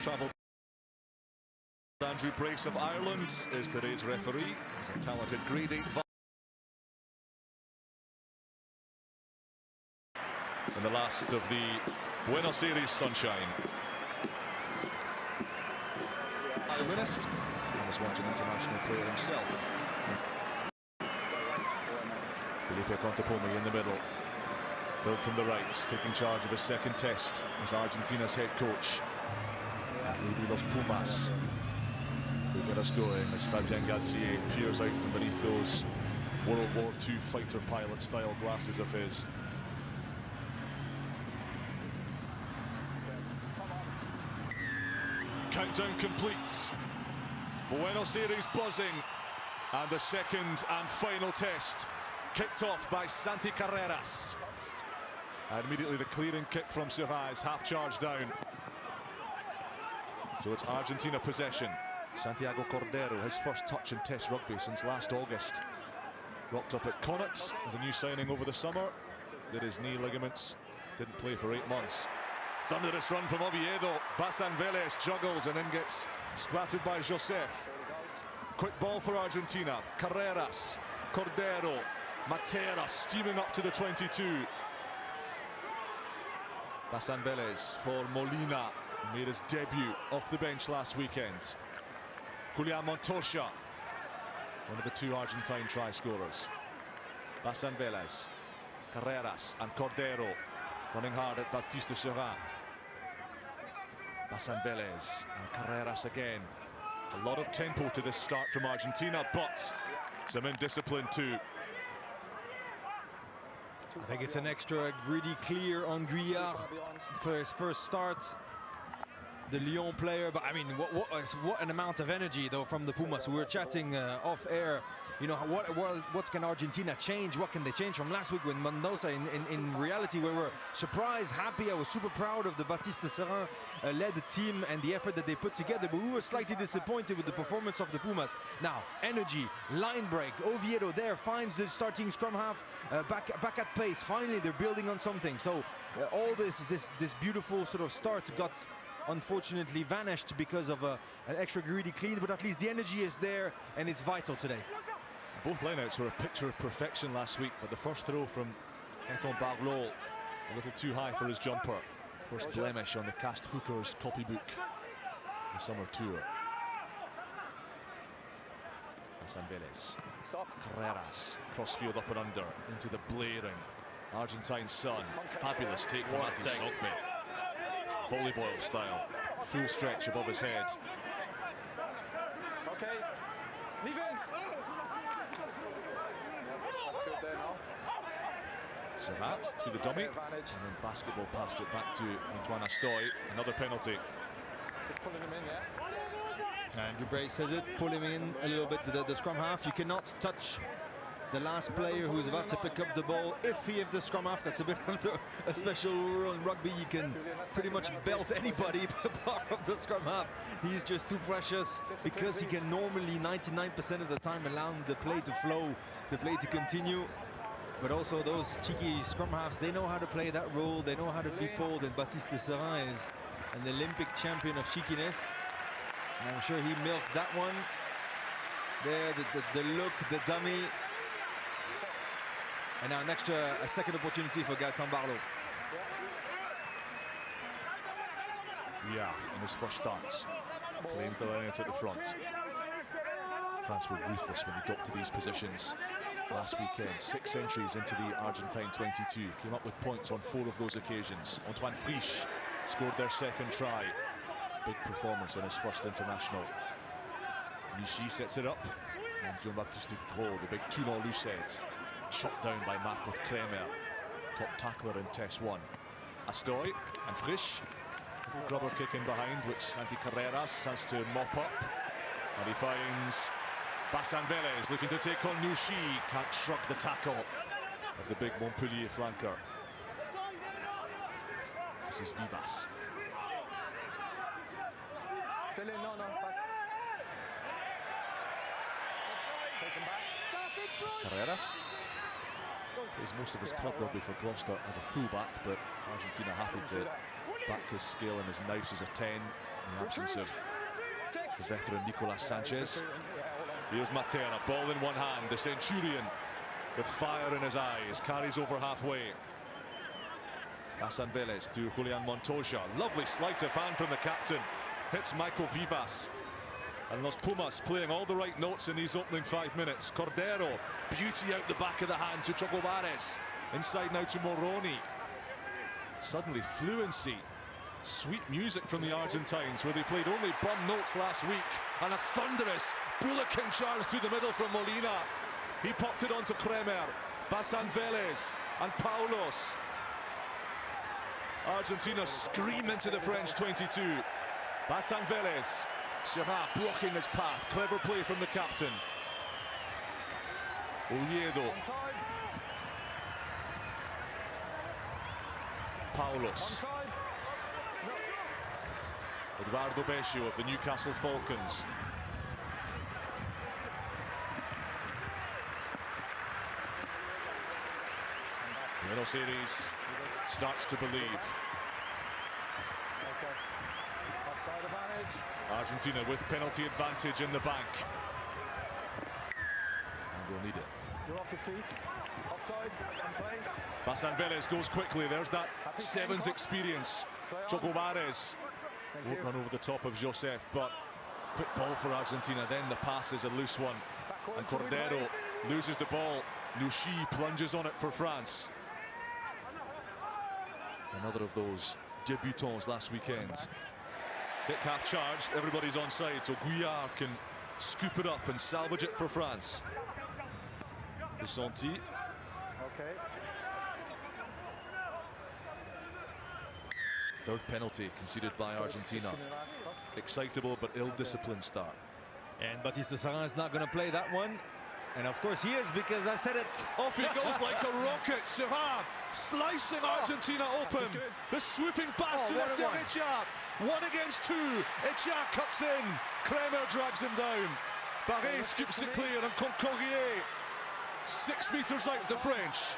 Travel. Andrew Brace of Ireland is today's referee. He's a talented grade 8 in the last of the Buenos Aires sunshine. Violinist and was once an international player himself. Felipe Contepomi in the middle. Filled from the right, taking charge of his second test as Argentina's head coach. Maybe Los Pumas will get us going as Fabian Gazier peers out from beneath those World War II fighter pilot style glasses of his. Countdown completes. Buenos Aires buzzing, and the second and final test kicked off by Santi Carreras. And immediately the clearing kick from Seurat is half charged down. So it's Argentina possession. Santiago Cordero, his first touch in Test rugby since last August. Rocked up at Connacht as a new signing over the summer. Did his knee ligaments, didn't play for 8 months. Thunderous run from Oviedo. Bassan Velez juggles and then gets splattered by Joseph. Quick ball for Argentina. Carreras, Cordero, Matera steaming up to the 22. Bassan Velez for Molina. Made his debut off the bench last weekend. Julian Montoya, one of the 2 Argentine try scorers. Bassan Velez, Carreras and Cordero running hard at Baptiste Seurat. Bassan Velez and Carreras again. A lot of tempo to this start from Argentina, but some indiscipline too. I think it's an extra really clear on Guyard for his first start. The Lyon player, but I mean, what an amount of energy though from the Pumas. We were chatting off air. You know, what can Argentina change? What can they change from last week with Mendoza? In reality, we were surprised, happy. I was super proud of the Baptiste Seurat led team and the effort that they put together. But we were slightly disappointed with the performance of the Pumas. Now, energy, line break. Oviedo there finds the starting scrum half back at pace. Finally, they're building on something. So all this beautiful sort of start got unfortunately vanished because of an extra greedy clean, but at least the energy is there and it's vital today. Both lineouts were a picture of perfection last week, but the first throw from Eton Barlot a little too high for his jumper. First blemish on the Cast Hookers copybook, the summer tour. Bassan Velez, Carreras, crossfield up and under into the blaring Argentine sun. Fabulous take from Mati Sogbe. Volleyball style, full stretch above his head. Okay, leave in. That's good there now. Seurat through the dummy, and then basketball passed it back to Antoine Astoy. Another penalty. Just pulling him in, yeah. Andrew Brace says it, pull him in a little bit to the scrum half. You cannot touch the last player who's about to pick up the ball if he has the scrum half. That's a bit of a special rule in rugby. You can pretty much belt anybody apart from the scrum half. He's just too precious because he can normally 99% of the time allow the play to flow, the play to continue. But also those cheeky scrum halves, they know how to play that role. They know how to be pulled, and Baptiste Seurat is an Olympic champion of cheekiness. And I'm sure he milked that one. There, the look, the dummy. And now a second opportunity for Gaëtan Barlot. Yeah, in his first start, claims the line out at the front. France were ruthless when they got to these positions last weekend. 6 entries into the Argentine 22. Came up with points on 4 of those occasions. Antoine Frisch scored their second try. Big performance on his first international. Michy sets it up. And Jean-Baptiste Gros, the big Toulon Lucette, shot down by Marco Kremer, top tackler in Test 1. Astoy and Frisch. Little grubber kick in behind, which Santi Carreras has to mop up. And he finds Bassan Velez looking to take on Nouchi. Can't shrug the tackle of the big Montpellier flanker. This is Vivas. Carreras plays most of his club rugby for Gloucester as a fullback, but Argentina happy to back his scale and his nous as a 10. in the absence of the veteran Nicolas Sanchez. Here's Matera, ball in one hand. The Centurion, with fire in his eyes, carries over halfway. Hassan Vélez to Julian Montoya. Lovely sleight of hand from the captain. Hits Michael Vivas. And Los Pumas playing all the right notes in these opening 5 minutes. Cordero, beauty out the back of the hand to Chocobares. Inside now to Moroni. Suddenly fluency. Sweet music from the Argentines, where they played only bum notes last week. And a thunderous bullocking charge through the middle from Molina. He popped it onto Kremer, Hassan Vélez and Paulos. Argentina scream into the French 22. Hassan Vélez. Serra blocking his path. Clever play from the captain. Oviedo. Paulos. Eduardo Beccio of the Newcastle Falcons. Buenos Aires starts to believe. Offside advantage. Argentina with penalty advantage in the bank. And they'll need it. You're off your feet. Offside and play. Hassan Vélez goes quickly. There's that sevens experience. Chocobares won't run over the top of Joseph, but quick ball for Argentina. Then the pass is a loose one. And Cordero loses the ball. Nushi plunges on it for France. Another of those debutants last weekend. Kick half charged, everybody's onside, so Guyard can scoop it up and salvage it for France. Santi. Okay. Third penalty conceded by Argentina. Excitable but ill-disciplined start. And Baptiste Sarrin is not going to play that one. And of course he is, because I said it. Off he goes like a rocket. Serra slicing Argentina open. The swooping pass to Lester Echard. 1 against 2. Echard cuts in. Kremer drags him down. Barret scoops it clear, and Concorrier 6 meters out the French.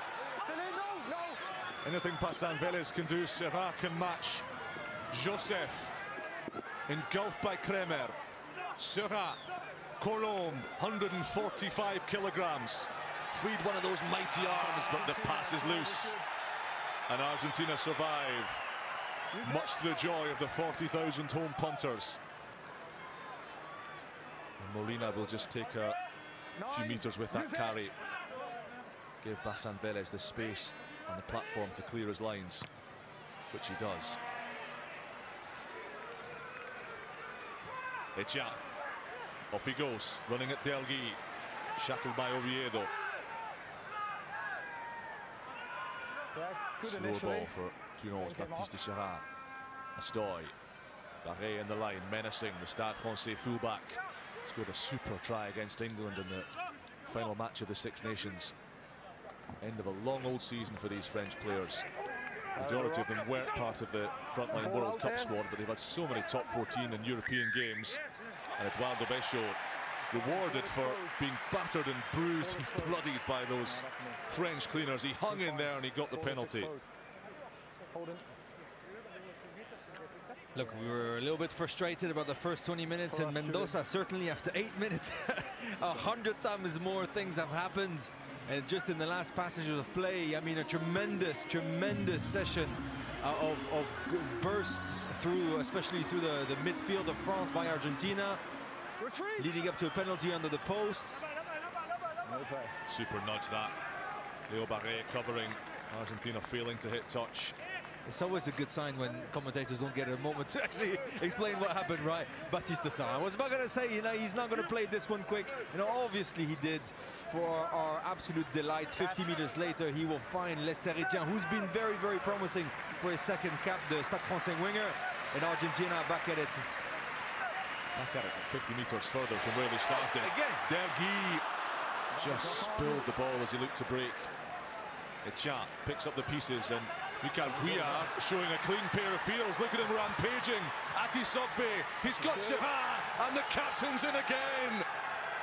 Anything Hassan Vélez can do, Serra can match. Joseph engulfed by Kremer. Serra. Colombe, 145 kilograms. Freed one of those mighty arms, but the pass is loose. And Argentina survive, much to the joy of the 40,000 home punters. And Molina will just take a few meters with that carry. Give Hassan Vélez the space on the platform to clear his lines, which he does. Echard. Off he goes, running at Delgui, shackled by Oviedo. Slow ball for Toulon's Baptiste Serra. Astoy, Barret in the line, menacing the Stade Francais fullback. Scored a super try against England in the final match of the Six Nations. End of a long old season for these French players. Majority of them weren't part of the frontline World Cup squad, but they've had so many top 14 in European games. And Eduardo Beccio rewarded for being battered and bruised and bloodied by those French cleaners. He hung in there and he got the penalty. Look, we were a little bit frustrated about the first 20 minutes in Mendoza. Certainly after 8 minutes, 100 times more things have happened. And just in the last passages of play, I mean, a tremendous session of bursts through, especially through the midfield of France by Argentina, leading up to a penalty under the post. Super nudge that. Leo Barret covering. Argentina failing to hit touch. It's always a good sign when commentators don't get a moment to actually explain what happened, right? Baptiste Serra. I was about going to say, you know, he's not going to play this one quick. You know, obviously he did. For our absolute delight, 50 meters later, he will find Lester Etienne, who's been very, very promising for his second cap, the Stade Francais winger. And Argentina back at it. Back at it, 50 meters further from where they started. Again. Delgui just spilled the ball as he looked to break. Etienne picks up the pieces, and Michael Guyard showing a clean pair of fields. Look at him rampaging. Atisogbe, he's got Serra, and the captain's in again.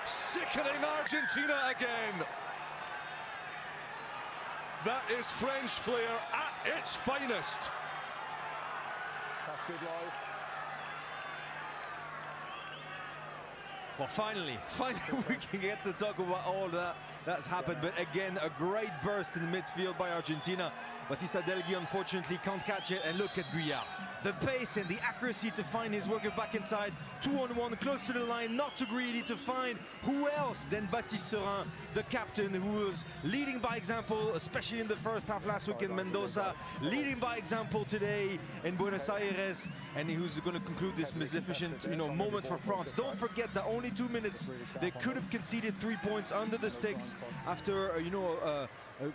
Sickening Argentina again. That is French flair at its finest. That's good live. Well, finally we can get to talk about all that's happened. But again, a great burst in the midfield by Argentina. Batista Delgui unfortunately can't catch it, and look at Guyard. The pace and the accuracy to find his worker back inside, 2-on-1, close to the line, not too greedy to find who else than Baptiste Serin, the captain, who was leading by example, especially in the first half last week in Mendoza, leading by example today in Buenos Aires, and who's going to conclude this magnificent, moment for France. Don't forget that only 2 minutes they could have conceded 3 points under the sticks after a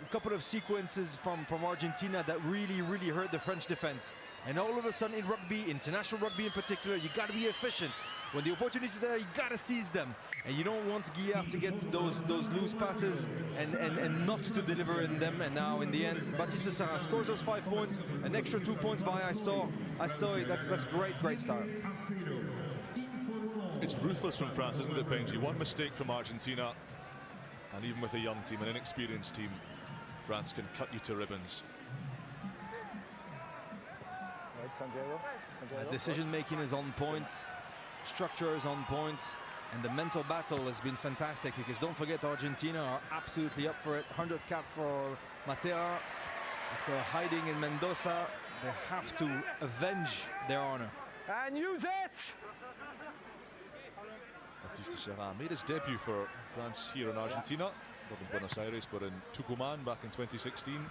couple of sequences from Argentina that really hurt the French defense. And all of a sudden in rugby, international rugby in particular, you got to be efficient. When the opportunities are there, you got to seize them. And you don't want Guyard to get those loose passes and not to deliver in them. And now in the end, Baptiste Serin scores those 5 points, an extra 2 points by Astoy. That's great start. It's ruthless from France, isn't it, Benji? One mistake from Argentina, and even with a young team, an inexperienced team, France can cut you to ribbons. Decision making is on point, structure is on point, and the mental battle has been fantastic, because don't forget, Argentina are absolutely up for it. 100th cap for Matera. After hiding in Mendoza, they have to avenge their honor. And use it! Baptiste Serin made his debut for France here in Argentina, not in Buenos Aires, but in Tucumán back in 2016.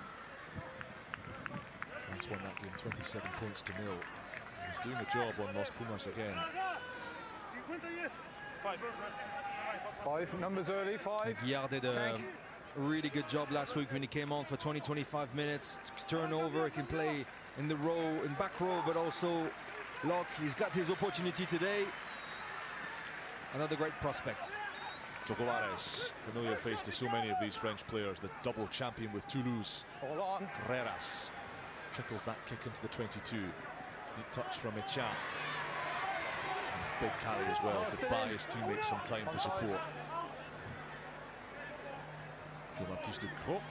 France won that game 27 points to 0. He's doing a job on Los Pumas again. 5 numbers early, 5. Guyard did a really good job last week when he came on for 20-25 minutes. Turnover, he can play in the back row, but also lock. He's got his opportunity today. Another great prospect. Jogovares, familiar face to so many of these French players, the double champion with Toulouse. Hold on. Carreras trickles that kick into the 22. Neat touch from Echat. Big carry as well to buy his teammates some time to support. Jean-Baptiste Ducrot.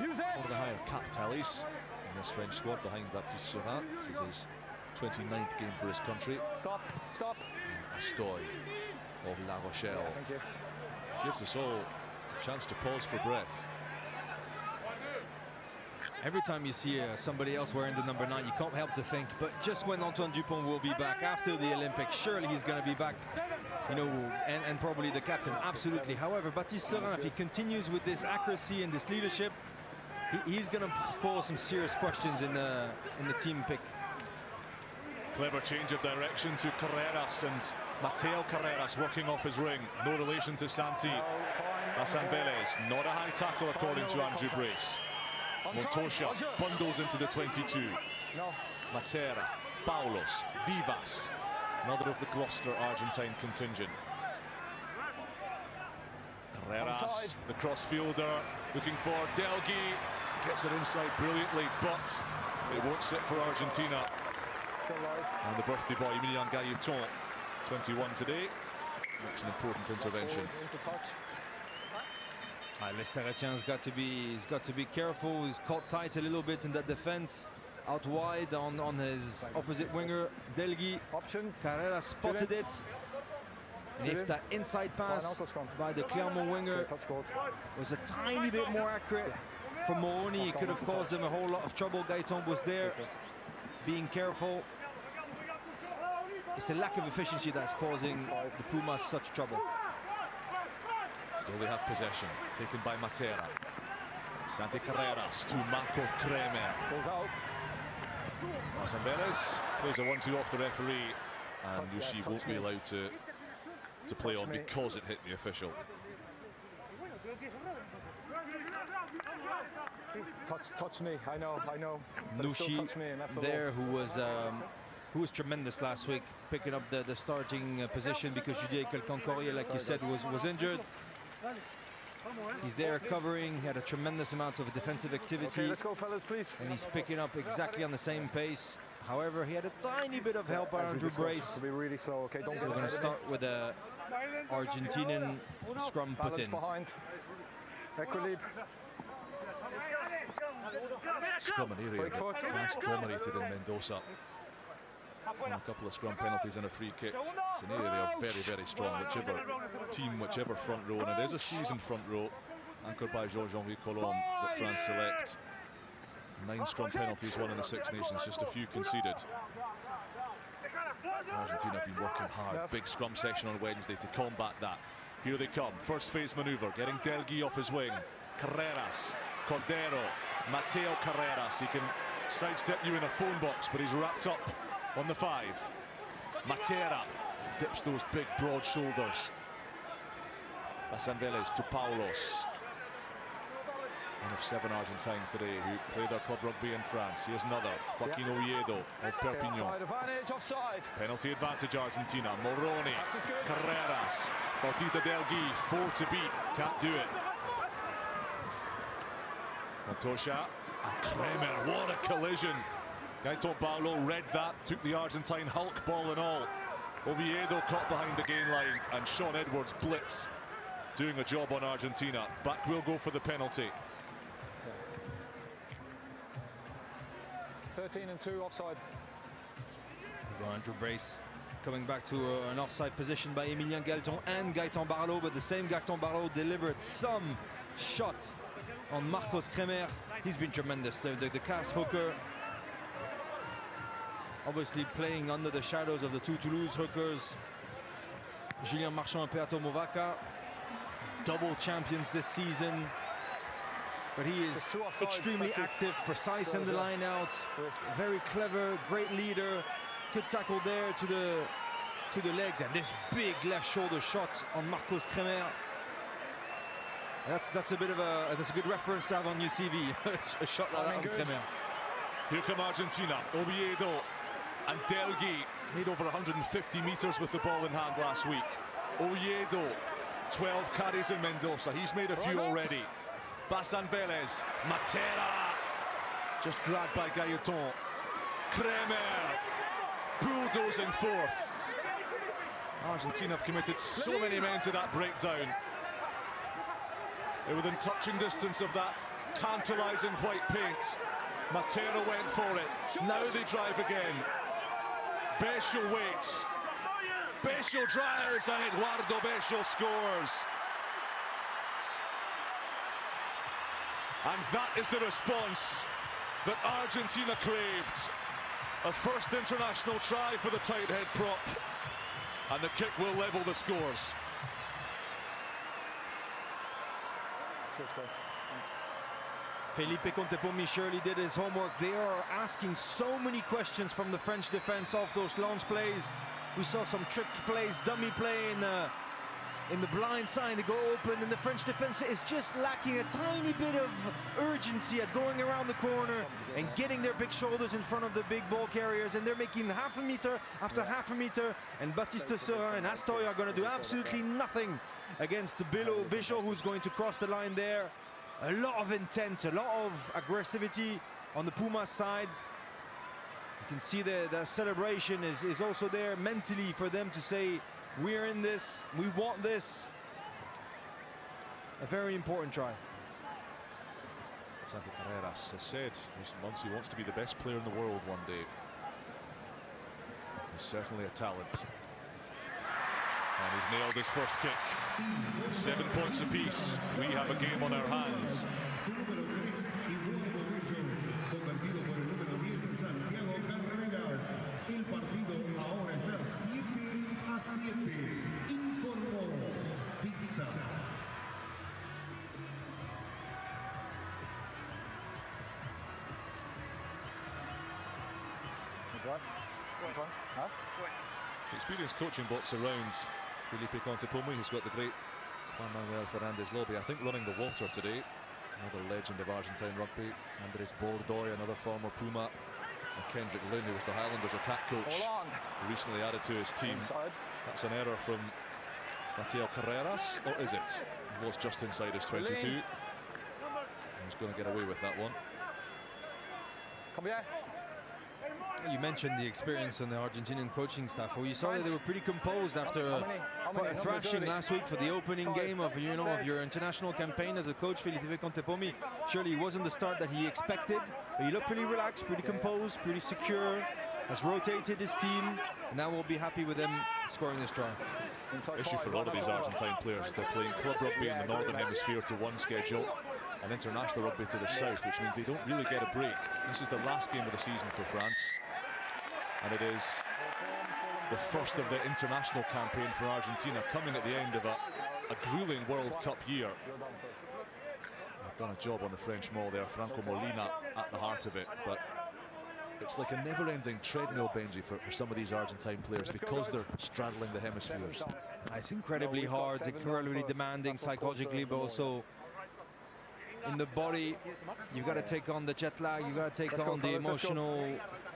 Use it! One of the higher cap tallies in this French squad behind Baptiste Serin. This is his 29th game for his country. Stop. Astoy of La Rochelle. Yeah, thank you. Gives us all a chance to pause for breath. Every time you see somebody else wearing the number 9, you can't help to think, but just when Antoine Dupont will be back after the Olympics, surely he's going to be back, and probably the captain, absolutely. However, Baptiste Serin, if he continues with this accuracy and this leadership, he's going to cause some serious questions in the team pick. Clever change of direction to Carreras, and Mateo Carreras working off his ring. No relation to Santi. Hassan Vélez, not a high tackle according to Andrew Brace. Montosha bundles into the 22. Matera, Paulos, Vivas, another of the Gloucester Argentine contingent. Carreras, the crossfielder, looking for Delgui, gets it inside brilliantly, but it won't sit for Argentina. Still alive. And the birthday boy, Emilien Gailleton, 21 today, makes an important intervention. Into touch. L'Estaretien's got to be careful. He's caught tight a little bit in that defense. Out wide on his opposite winger, Delgui. Option. Carrera spotted it. And if that inside pass by the Clermont winger was a tiny bit more accurate for Moroni, it could have caused him a whole lot of trouble. Gailleton was there, being careful. It's the lack of efficiency that's causing the Pumas such trouble. Still they have possession, taken by Matera. Santi Carreras to Marco Kremer. Hassan Vélez plays a 1-2 off the referee, and Yushi won't be allowed to play on because it hit the official. Touch me, I know. Nushi there, who was tremendous last week, picking up the starting position because Judier Kelkankorié, like you said, was injured. He's there covering. He had a tremendous amount of defensive activity. Okay, let's go, fellas, please. And he's picking up exactly on the same pace. However, he had a tiny bit of help by Andrew Brace. Be really slow. Okay, don't so we're going to start with a Argentinian scrum put in. Behind. Equilibre. Scrum an area that France dominated in Mendoza. on a couple of scrum penalties and a free kick. It's an area they are very, very strong, whichever team, whichever front row, and it is a seasoned front row, anchored by Jean-Jean Collomb, that France select. 9 scrum penalties won in the Six Nations, just a few conceded. Argentina have been working hard. Big scrum session on Wednesday to combat that. Here they come. First phase manoeuvre, getting Delgui off his wing. Carreras, Cordero, Mateo Carreras. He can sidestep you in a phone box, but he's wrapped up on the 5. Matera dips those big, broad shoulders. Basanveles to Paulos. One of 7 Argentines today who play their club rugby in France. Here's another, Joaquin Oviedo of Perpignan. Offside. Penalty advantage Argentina. Moroni, Carreras, Bautista Delgui, 4 to beat, can't do it. Montosha and Kremer, what a collision. Gaetan Paulo read that, took the Argentine Hulk ball and all. Oviedo caught behind the gain line, and Sean Edwards blitz, doing a job on Argentina. Back will go for the penalty. 13 and 2 offside. Andrew Brace coming back to an offside position by Emilien Galton and Gaetan Barlow, but the same Gaetan Barlow delivered some shot on Marcos Kremer. He's been tremendous, the cast hooker. Obviously playing under the shadows of the 2 Toulouse hookers. Julien Marchand and Peato Movaca, double champions this season. But he is extremely active, precise in the line out, very clever, great leader. Good tackle there to the legs, and this big left shoulder shot on Marcos Kremer. That's a bit of that's a good reference to have on your CV. A shot like that on Kremer. Here come Argentina. Oviedo and Delgui made over 150 meters with the ball in hand last week. Oviedo, 12 carries in Mendoza. He's made a few already. Basanveles, Matera, just grabbed by Gaetan. Kremer, bulldozing forth. Argentina have committed so many men to that breakdown. They're within touching distance of that tantalizing white paint. Matera went for it. Now they drive again. Bechel waits. Bechel drives, and Eduardo Bechel scores. And that is the response that Argentina craved. A first international try for the tight head prop. And the kick will level the scores. Felipe Contepomi surely did his homework. They are asking so many questions from the French defense off those lance plays. We saw some trick plays, dummy play in the blind side to go open, and the French defense is just lacking a tiny bit of urgency at going around the corner and getting their big shoulders in front of the big ball carriers, and they're making half a meter after half a meter, and Baptiste Serin and Astoy are going to do absolutely nothing against Bechel, who's going to cross the line there. A lot of intent, a lot of aggressivity on the Pumas side. You can see the celebration is also there mentally for them to say, we're in this, we want this. A very important try. Santi Carreras has said recent months he wants to be the best player in the world one day. He's certainly a talent. And he's nailed his first kick. 7 points apiece. We have a game on our hands. The experienced coaching box around Felipe Contepomi, who's got the great Juan Manuel Fernandez Lobby, I think running the water today. Another legend of Argentine rugby. Andres Bordoy, another former Puma. And Kendrick Lynn, who was the Highlanders attack coach, who recently added to his team. That's an error from Mateo Carreras, or is it? He was just inside his 22. He's going to get away with that one. You mentioned the experience on the Argentinian coaching staff. Well, you saw that they were pretty composed after quite a thrashing last week for the opening game of your international campaign as a coach. Felipe Contepomi, surely it wasn't the start that he expected, but he looked pretty relaxed, pretty composed, pretty secure. has rotated his team. Now we'll be happy with them scoring this try. Issue for all of these Argentine players. They're playing club rugby in the northern hemisphere to one schedule and international rugby to the south, which means they don't really get a break. This is the last game of the season for France, and it is the first of the international campaign for Argentina, coming at the end of a grueling World Cup year. They've done a job on the French maul there, Franco Molina at the heart of it, but it's like a never-ending treadmill, Benji, for some of these Argentine players because they're straddling the hemispheres. It's incredibly hard, incredibly demanding psychologically, but also in the body. You've got to take on the jet lag, you've got to take on the emotional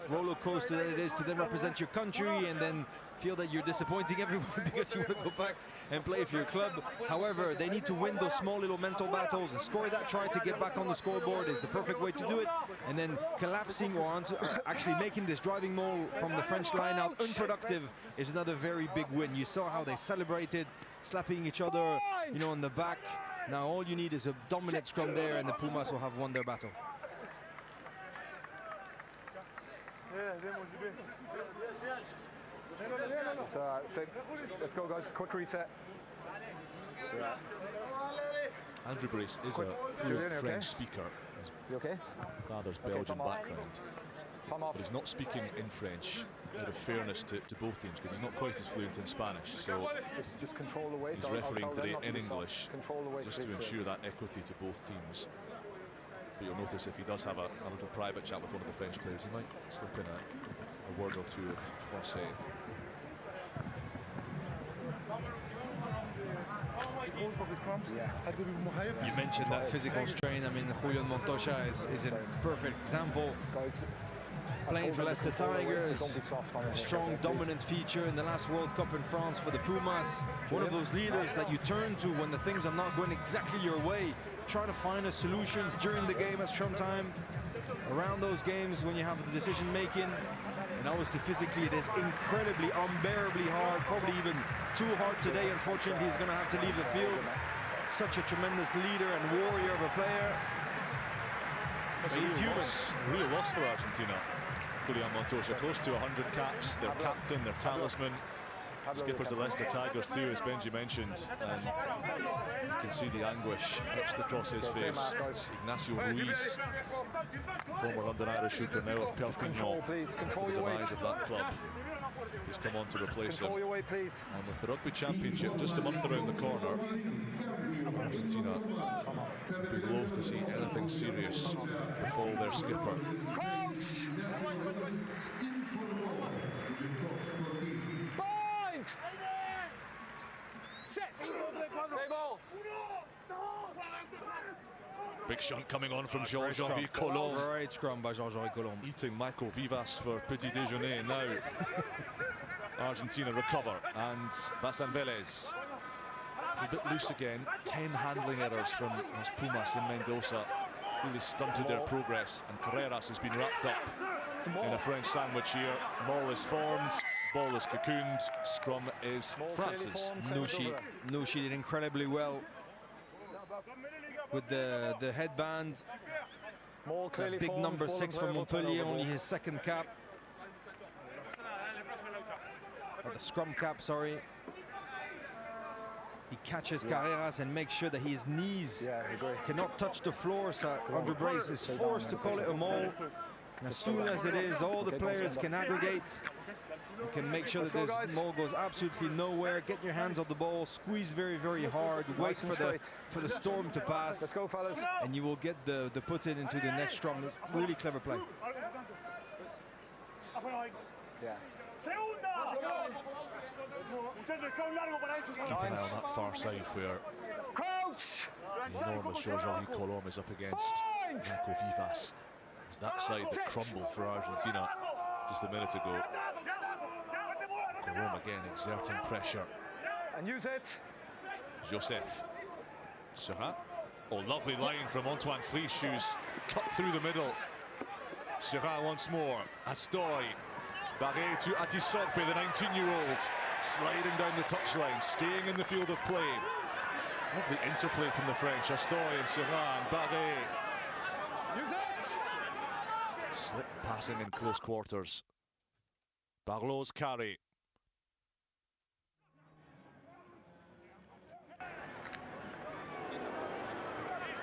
roller coaster that it is to then represent your country and then feel that you're disappointing everyone because you want to go back and play for your club. However, they need to win those small little mental battles, and score that try to get back on the scoreboard is the perfect way to do it. And then collapsing or actually making this driving maul from the French line out unproductive is another very big win. You saw how they celebrated, slapping each other, you know, on the back. Now all you need is a dominant scrum there, and the Pumas will have won their battle. Let's go, guys. Quick reset. Andrew Brace is a fluent French speaker. You okay? His father's Belgian background, but he's not speaking in French out of fairness to both teams, because he's not quite as fluent in Spanish. So just control the weight. He's refereeing today in English, just to ensure that equity to both teams. But you'll notice if he does have a little private chat with one of the French players, he might slip in a word or two of Francais. You mentioned that physical strain. I mean, Julian Montoya is a perfect example. Playing for Leicester Tigers, strong dominant feature in the last World Cup in France for the Pumas. One of those leaders that you turn to when the things are not going exactly your way. Try to find the solutions during the game at scrum time, around those games when you have the decision making. And obviously physically it is incredibly, unbearably hard, probably even too hard today. Unfortunately, he's going to have to leave the field. Such a tremendous leader and warrior of a player. But he's human. Real loss for Argentina. Julian Montoya, close to 100 caps, their captain, their talisman. Skippers of Leicester Tigers too, as Benji mentioned. And you can see the anguish etched across his face. It's Ignacio Ruiz, former London Irish hooker, now of Perpignan, for the demise of that club, who's come on to replace him. And with the Rugby Championship just a month around the corner, Argentina would be loath to see anything serious befall their skipper. Big shunt coming on from Jean-Jean Colomb. Great scrum by Jean-Jean Colomb. Eating Michael Vivas for Petit Déjeuner now. Argentina recover, and Bassan Vélez a bit loose again. 10 handling errors from Las Pumas in Mendoza. Really stunted their progress, and Carreras has been wrapped up in a French sandwich here. Maul is formed, ball is cocooned, scrum is France's. Nushi did incredibly well with the headband. That big number 6 from Montpellier, only his second cap. Or the scrum cap, sorry. He catches Carreras and makes sure that his knees cannot touch the floor, so Andrew Brace is forced to call it a maul. And as soon as it is, all the players can aggregate. You can make sure that this maul goes absolutely nowhere. Get your hands on the ball, squeeze very, very hard, wait for the storm to pass. Let's go, fellas. And you will get the put in into the next scrum. It's really clever play. Yeah. Keep an eye on that far side where the enormous Jean-Jean Colomb is up against Michael Vivas. It's that side that crumbled for Argentina just a minute ago. Colomb again exerting pressure. And use it. Joseph. Serin. Oh, lovely line from Antoine Frisch, who's cut through the middle. Serin once more. Astoy. Barré to Atisorbe, the 19-year-old, sliding down the touchline, staying in the field of play. Lovely interplay from the French. Astoy and Serin, Barré. Use it. Slip passing in close quarters. Barlow's carry.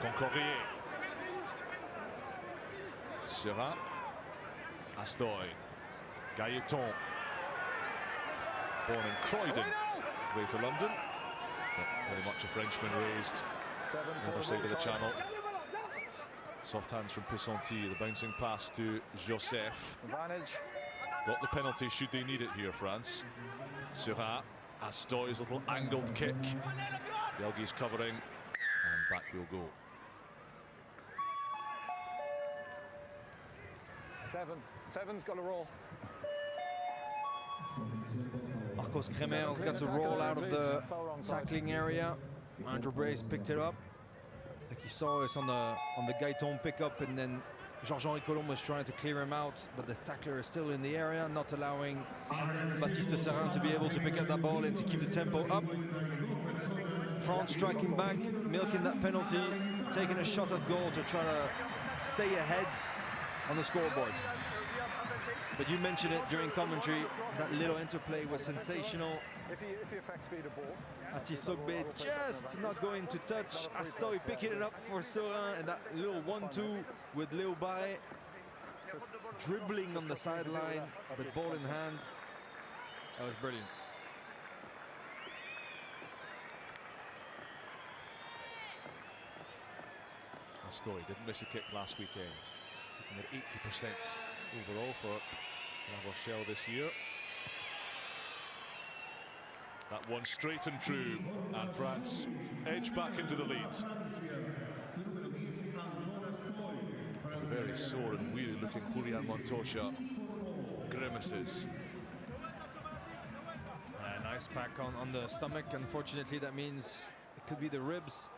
Concorrier. Serin. Astoy. Gailleton. Born in Croydon, Greater London. But very much a Frenchman raised on the other side of the channel. Soft hands from Pissanti, the bouncing pass to Joseph. Advantage. Got the penalty should they need it here, France. Serin, Astoy's little angled kick. Yelgi's covering, and back we'll go. 7's got to roll. Marcos Kremer's got to roll out of the tackling area. Andrew Brace picked it up. I think he saw us on the Gailleton pickup, and then Georges-Henri Colombe was trying to clear him out, but the tackler is still in the area, not allowing Baptiste Serin to be able to pick up that ball and to keep the tempo up. France striking back, milking that penalty, taking a shot at goal to try to stay ahead on the scoreboard. But you mentioned it during commentary, that little interplay was sensational. If he affects speed of ball. Atisogbe just not going to touch. Astoy picking it up for Serin, and that little 1-2 with Léo Barret dribbling on the sideline, but ball in hand. That was brilliant. Astoy didn't miss a kick last weekend, taking it 80% overall for La Rochelle this year. That one straight and true, and France edge back into the lead. It's a very sore and weary looking Julian Montoya. Grimaces. Nice pack on the stomach. Unfortunately, that means it could be the ribs.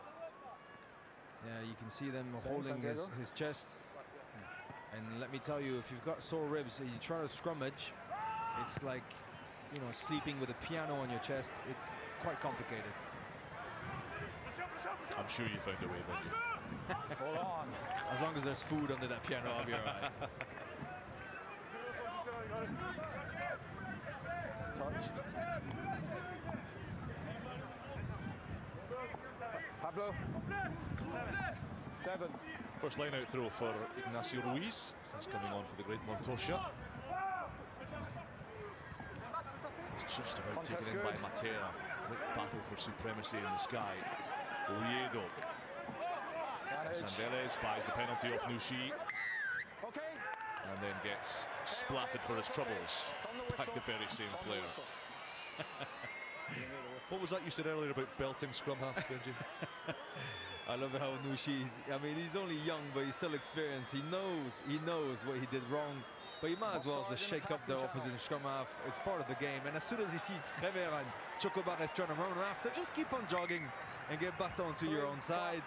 Yeah, you can see them holding his chest. And let me tell you, if you've got sore ribs and you try to scrummage, it's like, you know, sleeping with a piano on your chest. It's quite complicated. I'm sure you found a way, Benji. Hold on. As long as there's food under that piano, I'll be all right. Touched. Pablo. 7. First line out throw for Ignacio Ruiz. That's coming on for the great Montoya. It's just about taken in by Matera. Great battle for supremacy in the sky. Oviedo. Sandeles buys the penalty off Nushi. Okay. And then gets splattered for his troubles by the very same player. What was that you said earlier about belting scrum halves, Benji? I love how Nushi's, I mean, he's only young, but he's still experienced. He knows what he did wrong, but he might as well just shake up the opposite scrum half. It's part of the game. And as soon as he sees Kremer and Chocobar is trying to run after, just keep on jogging and get back onto your own side.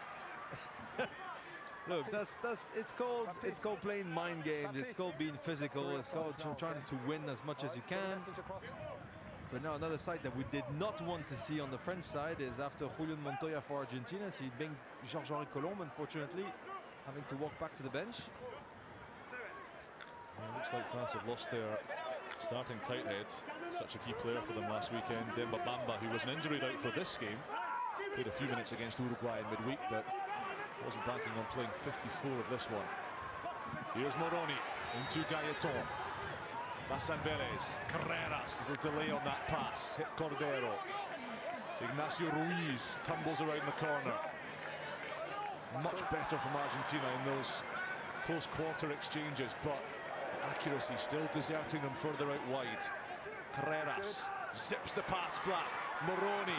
Look, it's called playing mind games. It's called being physical. It's called trying to win as much as you can. But now another side that we did not want to see on the French side is after Julian Montoya for Argentina, see being Georges-Henri Colombe, unfortunately, having to walk back to the bench. Well, looks like France have lost their starting tight head, such a key player for them last weekend. Demba Bamba, who was an injury out for this game, played a few minutes against Uruguay in midweek, but wasn't banking on playing 54 of this one. Here's Moroni into Gailleton. Bassan Vélez, Carreras, little delay on that pass, hit Cordero. Ignacio Ruiz tumbles around the corner. Much better from Argentina in those close quarter exchanges, but accuracy still deserting them further out wide. Carreras zips the pass flat. Moroni